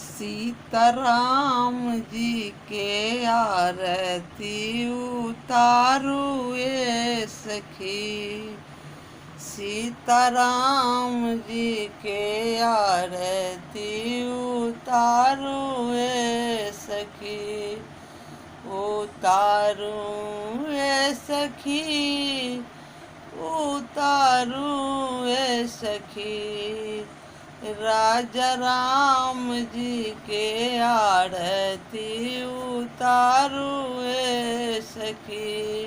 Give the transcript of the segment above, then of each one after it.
सीताराम जी के आरती उतारू ये सखी। सीताराम जी के आरती उतारू ये सखी। उतारू ये सखी, उतारू ये सखी। राजा राम जी के आरती उतारू ये सखी।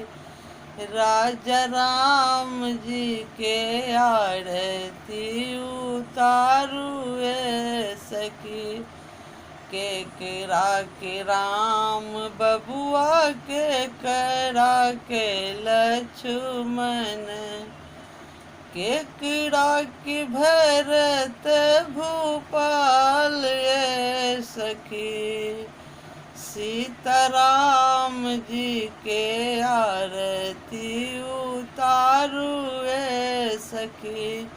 राजा राम जी के आरती उतारू ये सखी। केकरा के राम बबुआ के करा के लक्ष्मण। केकरा के भरत भूपाल ये सखी। सीताराम जी के आरती उतारू ये सखी।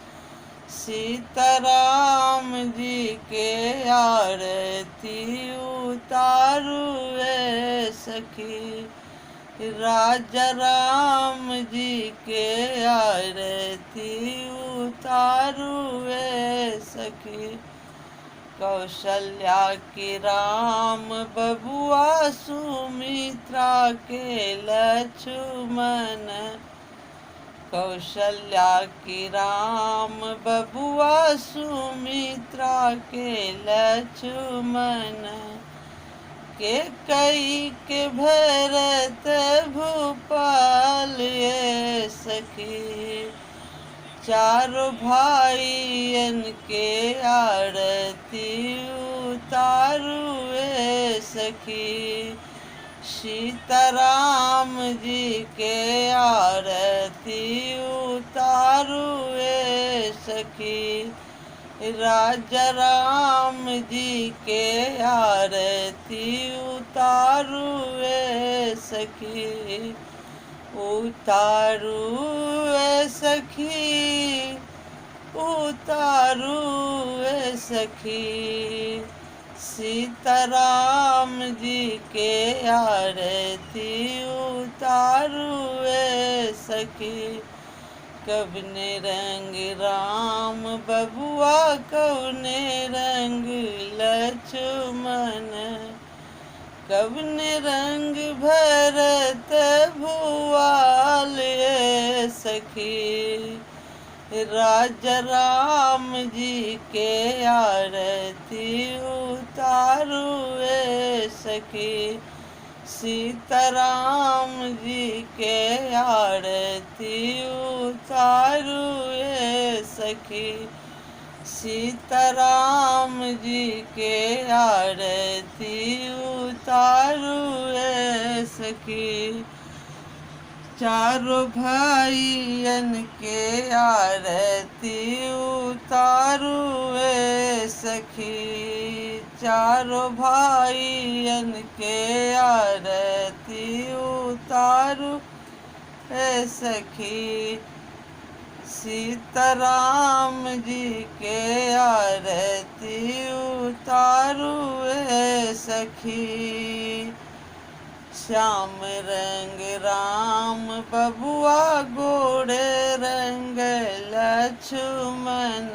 सीताराम जी के आरती उतारू ये सखी। राजा राम जी के आरती उतारू ये सखी। कौशल्या के राम बबुआ सुमित्रा के लक्ष्मण। कौशल्या की राम बबुआ सुमित्रा के लक्ष्मण। के कई के भरत भूपाल ये सखी। चारों भाइयन के आरती उतारू ये सखी। सीताराम जी के आरती उतारू ये सखी। राजा राम जी के आरती उतारू ये सखी। उतारू ये सखी, उतारू ये सखी। सीताराम जी के आरती उतारू ये सखी। कवने रंग राम बबुआ कवने रंग लक्ष्मण। कवने रंग भरत भुआल ये सखी। राजा राम जी के आरती उतारू ये सखी। सीताराम जी के आरती उतारू ये सखी। सीताराम जी के आरती उतारू ये सखी। चारों भाइयन के आरती उतारू ये सखी। चारों भाइयन के आरती उतारू ये सखी। सीताराम जी के आरती उतारू ये सखी। श्याम रंग राम बबुआ गोरे रंग लक्ष्मण।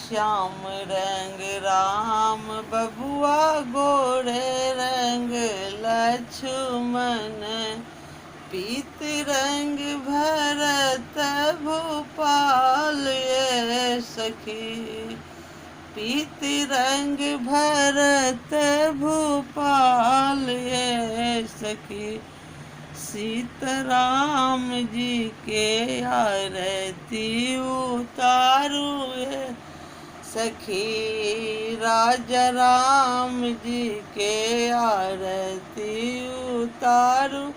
श्याम रंग राम बबुआ गोरे रंग लक्ष्मण। पीत रंग भरत भूपाल ये सखी। पीत रंग भरत भूपाल ये सखी। सीताराम जी के आरती उतारू ये सखी। राजा राम जी के आरती उतारू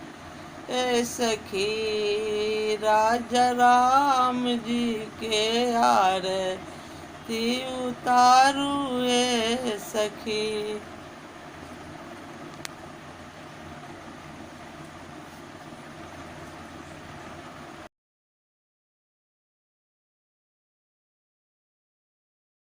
ए सखी। राजा राम जी के आरती उतारू ए सखी।